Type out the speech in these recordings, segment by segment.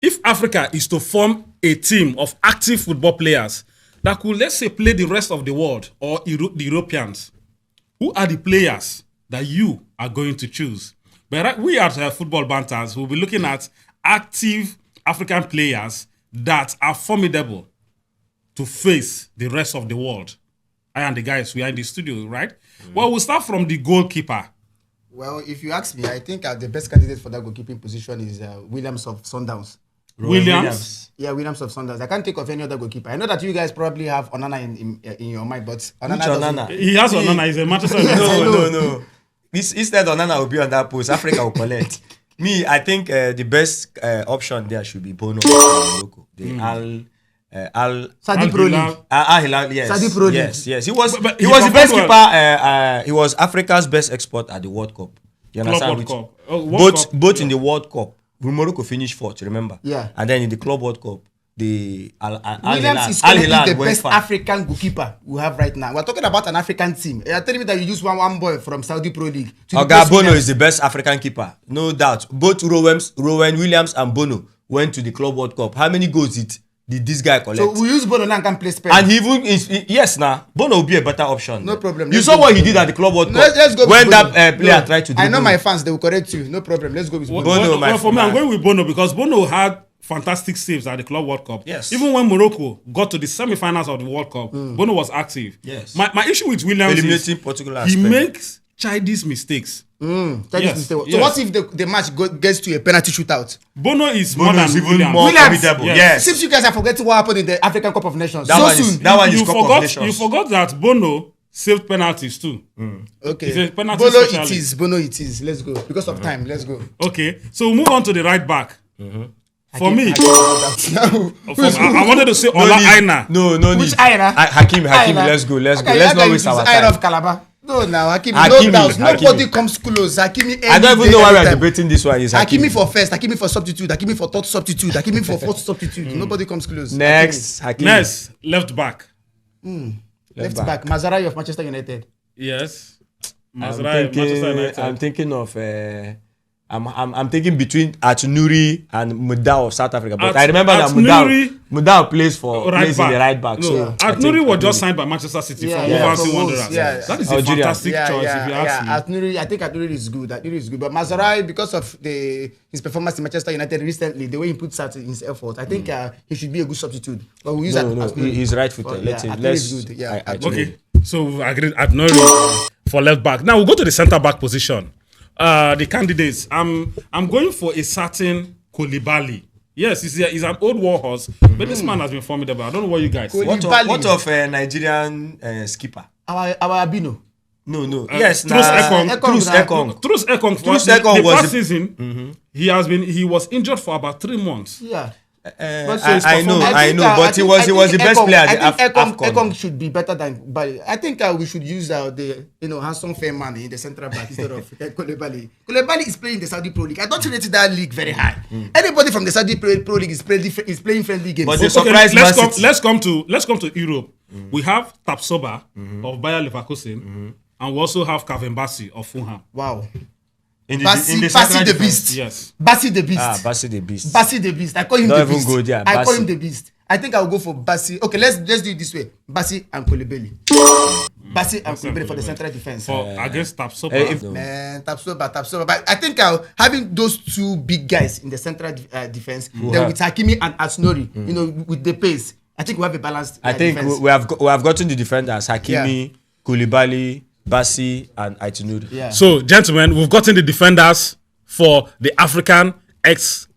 if Africa is to form a team of active football players that could, let's say, play the rest of the world or the Europeans, who are the players that you are going to choose? But we at Football Banters will be looking at active African players that are formidable to face the rest of the world. I and the guys, we are in the studio, right? Well, we'll start from the goalkeeper. Well, if you ask me, I think the best candidate for that goalkeeping position is Williams of Sundowns. Williams? Yeah, Williams of Sundowns. I can't think of any other goalkeeper. I know that you guys probably have Onana in your mind, but Onana? He has Onana. He's a Manchester United. No. Instead, Onana will be on that post. Africa will collect. Me, I think the best option there should be Bono from Morocco. The Saudi Pro League. Al Hilal, yes. Saudi Pro League. Yes. He was But he he was the best performed keeper. He was Africa's best export at the World Cup. You understand? World Cup. Oh, World Cup. Both in the World Cup. Morocco finished fourth, remember? Yeah. And then in the Club World Cup, the Williams is currently the best African goalkeeper we have right now. We're talking about an African team. You're telling me that you use one boy from Saudi Pro League. Bono is the best African keeper, no doubt. Both Rowan Williams and Bono went to the Club World Cup. How many goals did this guy collect? So we use Bono now and can play Spain. And he even yes, Bono will be a better option. No problem. You saw what he did at the Club World Cup. Let's go when with Bono. that player tried to do. I know my fans, they will correct you. No problem. Let's go with Bono. Well, for me, I'm going with Bono because Bono had fantastic saves at the Club World Cup. Yes. Even when Morocco got to the semi-finals of the World Cup, Bono was active. Yes. My issue with Williams Eliminating is Portugal he and Spain. makes childish mistakes. So what if the match gets to a penalty shootout? Bono is Bono more than is even Williams. more Williams. formidable. Yes. Yes. Since you guys are forgetting what happened in the African Cup of Nations That so one is- soon. that one is You Cup of forgot, Nations. you forgot that Bono saved penalties too. Okay. It's a penalty Bono specialist. it is. Bono it is. Let's go. Because of time, let's go. Okay, so we'll move on to the right back. For me, I I wanted to say No Ola need. Aina. No Which need. Aina? Hakim, Aina. let's go. Let's Okay, not okay, waste our Aina time. of Calabar. No, now Hakimi, Hakimi, no doubt. Nobody Hakimi. comes close. Hakimi. I don't even know why we are debating this one. Is Hakimi Hakimi. for first, Hakimi for substitute, Hakimi for third substitute, Hakimi for fourth substitute. Nobody comes close. Next, Hakimi. Next, left back. Left back. Mazraoui of Manchester United. Yes. I'm Mazraoui, Manchester United. thinking of. I'm thinking between Atunuri and Mudau of South Africa, but I remember that Mudau plays in the right back. No, So Atnuri was just signed by Manchester City from Wolverhampton Wanderers. Yeah. That is a Algeria. fantastic choice if you ask me. I think Atnuri is good. Atnuri is good. But Mazraoui, because of his performance in Manchester United recently, the way he puts out his effort, I think he should be a good substitute. But we use Atnuri. he's right-footed. Atnuri is good. Yeah. Okay, so we've agreed Atnuri for left back. Now we'll go to the centre back position. The candidates. I'm going for a certain Koulibaly. Yes, he's an old war horse, but this man has been formidable. I don't know what you guys. What of Nigerian skipper? Our Abino. No. Yes, Truss Ekong. Truss Ekong. Truss Ekong was past season. He was injured for about 3 months. Yeah. I know, but he was the best player at the AFCON. Ekong should be better than Bali. I think we should use the handsome fair man in the central back instead of Koulibaly. Koulibaly is playing the Saudi Pro League. I don't rate that league very high. Anybody from the Saudi Pro League is playing friendly games. But the Okay, surprise let's come to Europe. We have Tapsoba of Bayer Leverkusen, and we also have Kevin Bassey of Fulham. Wow. Bassi the Beast. Yes. Bassi the Beast. Bassi the Beast. Bassi the Beast. I call him Don't the even Beast. go there, I call Bassi. him the Beast. I think I'll go for Bassi. Okay, let's do it this way. Bassi and Koulibaly. Bassi and Koulibaly for the central defense. Against Tapsoba. Man, Tapsoba. But I think having those two big guys in the central defense, then with Hakimi and Asnori, with the pace, I think we have a balanced I think defense. we have gotten the defenders Hakimi, Koulibaly, Bassi, and Aitunuri. Yeah. So, gentlemen, we've gotten the defenders for the African XI.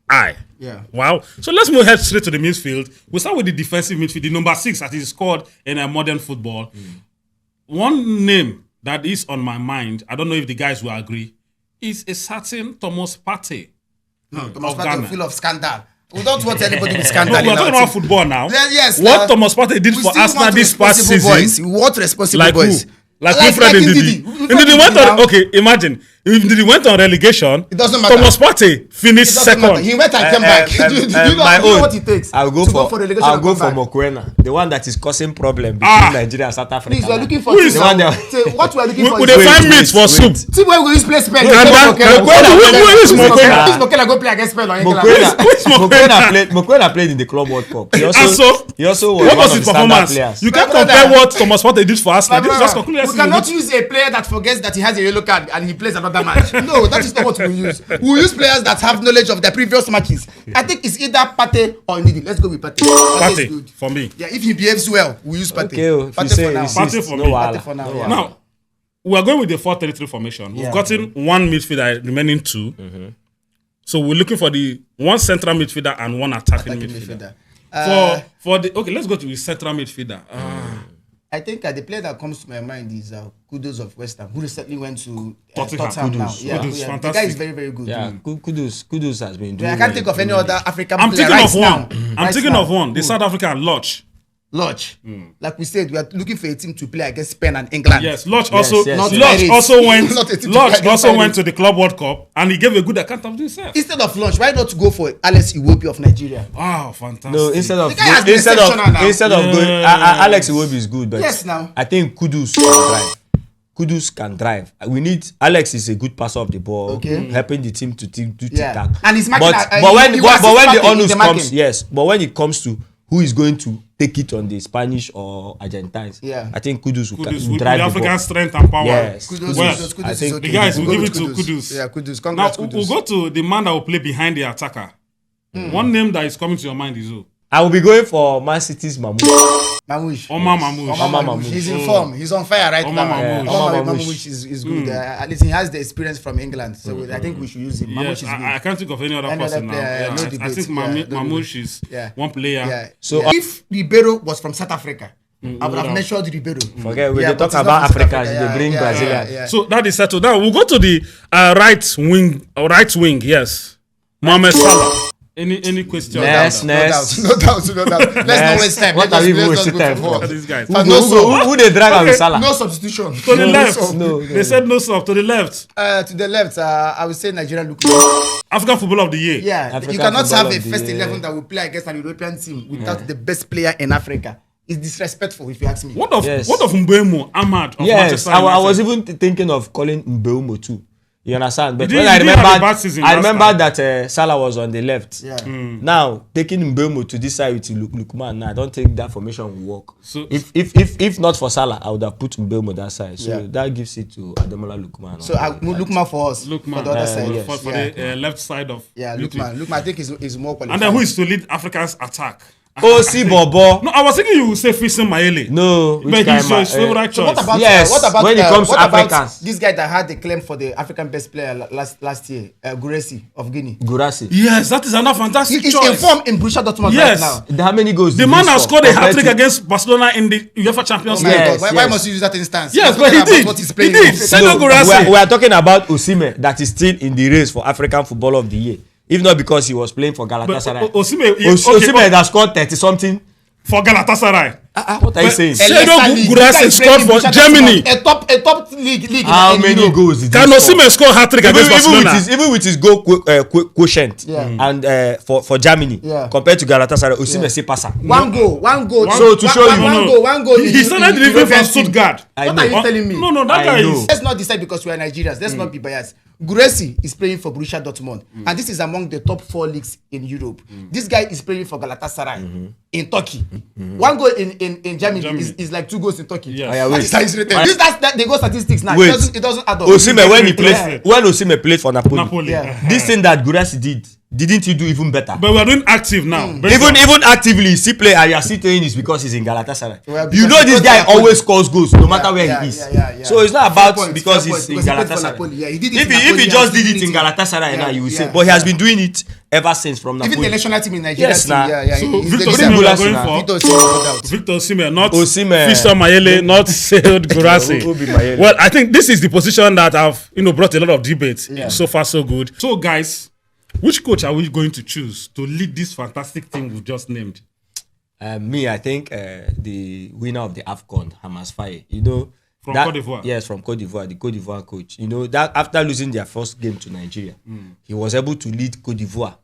Yeah. Wow. So let's move head straight to the midfield. We'll start with the defensive midfield, the number 6 that is scored in modern football. One name that is on my mind, I don't know if the guys will agree, is a certain Thomas Partey. No, Thomas of Partey Ghana. is full of scandal. We don't want anybody with scandal. No, we're in talking our about team. football now. Yes. What Thomas Partey did we for still Arsenal want this past responsible season. boys. We want responsible Like boys. who? Like Wilfred Ndidi. Ndidi went on. Okay, imagine If he went on relegation, It doesn't matter. Thomas Partey finished It doesn't matter. second. He went and came back. Do you know what it takes I'll go to for go for relegation I'll and go come for back? Mokwena, the one that is causing problem between Ah. Nigeria and South Africa. Please, we're looking for Who is team the one now. that- Say, what we're looking for Would is they Wait, find wait, meat for wait. soup? team where we use play Spain. And that- who is Mokwena? Who's Mokwena go play against Spain or England? Mokwena played in the Club World Cup. He And also so, he also was what one was of his the standout performance? players. You can't My brother. compare what Thomas Partey did for Arsenal. This is just concluded. We cannot use a player that forgets that he has a yellow card and he plays another match. No, that is not what we use. We use players that have knowledge of their previous matches. I think it's either Partey or Ndidi. Let's go with Partey. Partey is good. Partey for me. Yeah, if he behaves well, we use Partey. Okay, if you Partey say for now. insist, Partey for no me. wahala. Partey for now, No yeah. wahala. Now, we are going with the 4-3-3 formation. We've gotten one midfielder, remaining two. So we're looking for the one central midfielder and one attacking midfielder. For the let's go to the central midfielder. I think the player that comes to my mind is Kudos of West Ham, who recently went to Tottenham. Tottenham now. Kudus. Yeah, Kudus, yeah. The fantastic. guy is very, very good. Yeah, Kudus has been doing. I can't think of any other African I'm player thinking right of one. now. I'm thinking of one. The South African Lodge. Lodge. Like we said, we are looking for a team to play against Spain and England. Yes, Lodge also yes. Not Lodge Pirates. also went Not a team to Lodge play also against went Pirates. to the Club World Cup and he gave a good account of himself. Instead of Lodge, why not go for Alex Iwobi of Nigeria? Wow, fantastic. No, instead of The guy has been exceptional now. instead of going, Alex Iwobi is good, but Yes, now. I think Kudus can drive. Kudus can drive. We need Alex is a good passer of the ball, Okay. helping the team to do Yeah. tic-tac. And he's marking But at- but when he but, was but when the marking in onus the comes, marking. yes. But when it comes to who is going to take it on the Spanish or Argentines, Yeah. I think Kudus will, Kudus will with drive the the African ball. strength and power. Yes. Kudus, Well, Kudus I is think okay. the guys We'll will go give it with to Kudus. Yeah, Kudus. Now Congrats, we'll Kudus. go to the man that will play behind the attacker. One name that is coming to your mind is who? I will be going for Man City's Mahmoud. Mamouche. Omar Mamouche. Omar Omar Mamouche. Mamouche. He's in form. He's on fire right Omar now. Mamouche. Omar Omar Mamouche. Mamouche is good. At least he has the experience from England, so I think we should use him. Yes, Mamouche is good. I can't think of any other Any person other now. player, Yeah, no I debate. think Yeah, no Mamouche is Yeah. one player. Yeah. So, Yeah. If Ribeiro was from South Africa, I would have mentioned Ribeiro. Forget when Yeah, they but talk he's not about from South Africans, Africa. they bring Yeah, Brazilians. yeah. So that is settled. Now we'll go to the right wing. Yes, Mohamed Salah. Any question? Next. No doubt. Let's not waste time. What Let's are we let's wasting go time forward. for? These guys. Who, No go- who, sub. go- who they drag Okay. with Salah? No substitution. To the left. sub. They said no sub. To the left. To the left, I would say Nigeria Lukman. African Footballer of the Year. Yeah, African you cannot Footballer have a of the first Year. 11 that will play against an European team without the best player in Africa. It's disrespectful if you ask me. What of Yes. Mbeumo Ahmad of Yes, Manchester I United? was even thinking of calling Mbeumo too. You understand? But He when did- I he did have a bad remembered, season I last remembered that Salah was on the left. Yeah. Now taking Mbeumo to this side with Lukman, now I don't think that formation will work. So- if not for Salah, I would have put Mbeumo that side. So Yeah. that gives it to Ademola Lukman. So Lukman for us, Look, for man, the other side. yes. for yeah. the left side of Yeah, midfield. Lukman, I think is more qualified. And then who is to lead Africa's attack? O.C. Bobo. No, I was thinking you would say Fiston Maele. No, But he's kind your man? favorite So choice. what about Yes, what about when it comes to what about Africans. this guy that had the claim for the African best player last year, Guresi of Guinea? Gurasi. Yes, that is another fantastic He's choice. informed in Borussia Dortmund Yes. right now. How many goals? The did man he has score scored a compared hat-trick to- against Barcelona in the UEFA Champions Oh my League. Yes, God, why yes. must you use that instance? Yes, We're but he talking about did. what he's He playing did. in. Send No, Gurasi. we are talking about Osimhen that is still in the race for African Footballer of the Year. If not because he was playing for But Galatasaray. Osimhen, Osimhen that scored 30 something. for Galatasaray. What are you saying? Seydou Leicester League. Gurasi This guy is scored playing for in Borussia Germany. Dortmund, a top league. How in many Europe. goals did he Can score? Osimhen score hat-trick against Barcelona? Even with his goal quotient Yeah. and for Germany Yeah. compared to Galatasaray, Osimhen say passer. One goal. So to show you- one goal. He started delivering from Stuttgart. I What know. are you telling me? No, that I guy know. is. Let's not decide because we are Nigerians. Let's not be biased. Guresi is playing for Borussia Dortmund, and this is among the top 4 leagues in Europe. This guy is playing for Galatasaray in Turkey. One goal in Germany is like 2 goals in Turkey. Yes. Oh, yeah, wait. That's how it's rated. That's the goal statistics now. Wait. It doesn't add up. Osimhen when he Yeah. played when Osimhen played for Napoli. Napoli. Yeah. This thing that Gurasi didn't he do even better? But we are doing active now. Based on- Even actively, he still play and you are still saying it's because he's in Galatasaray. Well, You because know he this plays guy for Napoli. always scores goals no matter where Yeah, he is. yeah. So it's not Fair about point, because fair he's point, in because he played for Galatasaray. Napoli. Yeah, he did it If in he Napoli, just he did did it it in in- Galatasaray yeah, now, you will say. yeah, But he has yeah. been doing it ever since from Even the Napoli. national team in Nigeria. Yes, too, nah. yeah. So he's Victor the Osimhen we Gurasi are going now. for. Victor Osimhen, no doubt. Victor Osimhen, not Osimhen. Fiston Maele, not Seydou Gurasi. Who be Maele? Well, I think this is the position that have brought a lot of debate. Yeah. So far, so good. So, guys, which coach are we going to choose to lead this fantastic team we've just named? Me, I think the winner of the AFCON, Hamas Faye. You know, From Cote d'Ivoire. Yes, from Cote d'Ivoire, the Cote d'Ivoire coach. You know, that after losing their first game to Nigeria, he was able to lead Cote d'Ivoire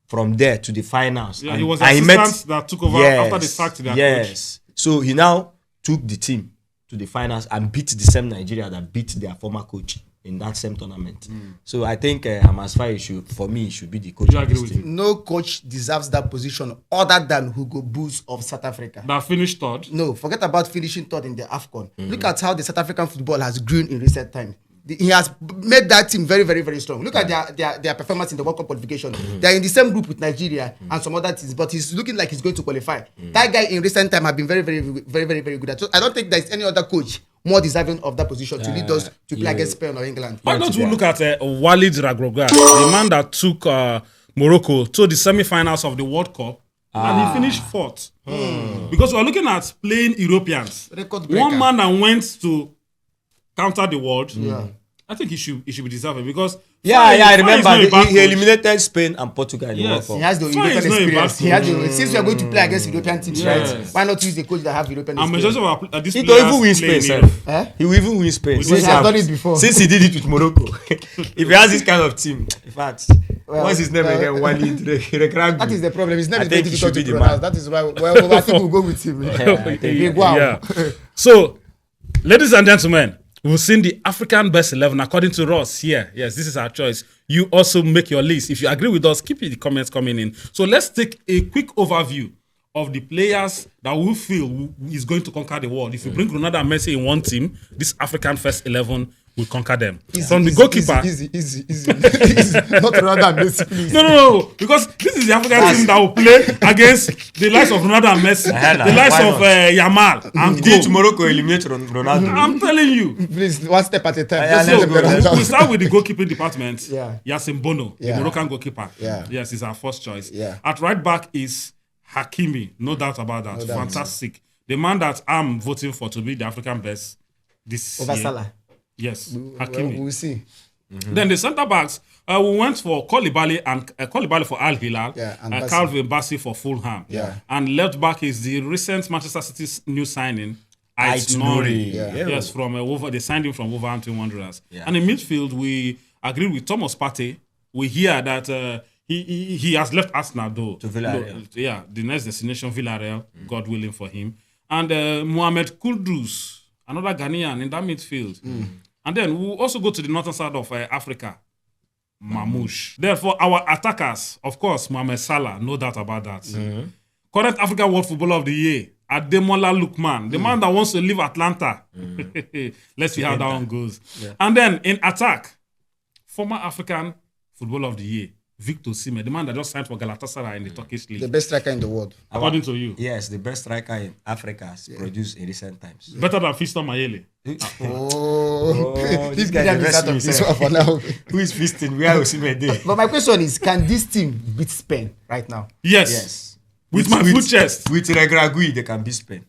from there to the finals. Yeah, he was the assistant that took over after they sacked their coach. So he now took the team to the finals and beat the same Nigeria that beat their former coach in that same tournament. So I think Amasfai should be the coach. Do you agree with him? No coach deserves that position other than Hugo Boss of South Africa. That finished third. No, forget about finishing third in the AFCON. Look at how the South African football has grown in recent times. He has made that team very, very, very strong. Look at their performance in the World Cup qualification. They are in the same group with Nigeria and some other teams, but he's looking like he's going to qualify. That guy in recent time has been very, very, very, very, very good. So I don't think there's any other coach more deserving of that position to lead us to play against Spain or England. Why don't we look at Walid Regragui, the man that took Morocco to the semi-finals of the World Cup, and he finished fourth. Because we're looking at playing Europeans. Record breaker. One man that went to counter the world. I think he should be deserving because I remember he eliminated Spain and Portugal in the World Yes. Cup. He has the Fine, European it's not a experience. bad He has coach. since we are going to play against European teams, Yes. right? Why not use the coach that have European and experience? majority of these He players can even win play Spain, in Europe. sir. He will even win Spain. He has done it before. Since he did it with Morocco. If he has this kind of team, in fact, what's his name again? Walid Regragui. That is the problem. His name I is very think he difficult should to be the pronounce. man. That is why I think we'll go with him. Wow. Yeah. So, ladies and gentlemen, we've seen the African best 11 according to Ross here. Yes, this is our choice. You also make your list. If you agree with us, keep the comments coming in. So let's take a quick overview of the players that we feel is going to conquer the world. If you bring Ronaldo and Messi in one team, this African first 11 will conquer them. From the goalkeeper. Easy. Not Ronaldo and Messi, please. No. Because this is the African team that will play against the likes of Ronaldo and Messi, the likes why of Yamal and He did Co. Morocco eliminate Ronaldo. I'm telling you. Please, one step at a time. Yeah, Just let's let them go. get We start with the goalkeeping department. Yeah. Yasin Bono, Yeah. the Moroccan goalkeeper. Yeah. Yes, he's our first choice. Yeah. At right back is Hakimi. No doubt about that. Fantastic. The man that I'm voting for to be the African best this Over year. Salah. Yes, Well, Hakimi. we'll see. Then the centre backs, we went for Koulibaly and Koulibaly for Al Hilal, Yeah, and and Bassi. Calvin Bassey for Fulham. Yeah. And left back is the recent Manchester City's new signing, Ait Ait Nouri. Nouri. Yeah. Yes, from they signed him from Wolverhampton Wanderers. Yeah. And in midfield, we agreed with Thomas Partey. We hear that he has left Arsenal though. To Villarreal. Yeah, the next destination Villarreal, God willing for him. And Mohamed Kudus, another Ghanaian in that midfield. And then we'll also go to the northern side of Africa, Mamouche. Then for our attackers, of course, Mohamed Salah, no doubt about that. Current Africa World Footballer of the Year, Ademola Lookman, the man that wants to leave Atlanta. Let's see how that one goes. Yeah. And then in attack, former African Footballer of the Year, Victor Osimhen, the man that just signed for Galatasaray in the Turkish league. The best striker in the world. According to you, Yes, the best striker in Africa has produced in recent times. better than Fiston Mayele. Oh, this this guy guy dey is out of rest this himself. one for now. Who is feasting? Where is Osimhen there? But my question is, can this team beat Spain right now? Yes. Yes. With my full chest. With Regragui, they can beat Spain.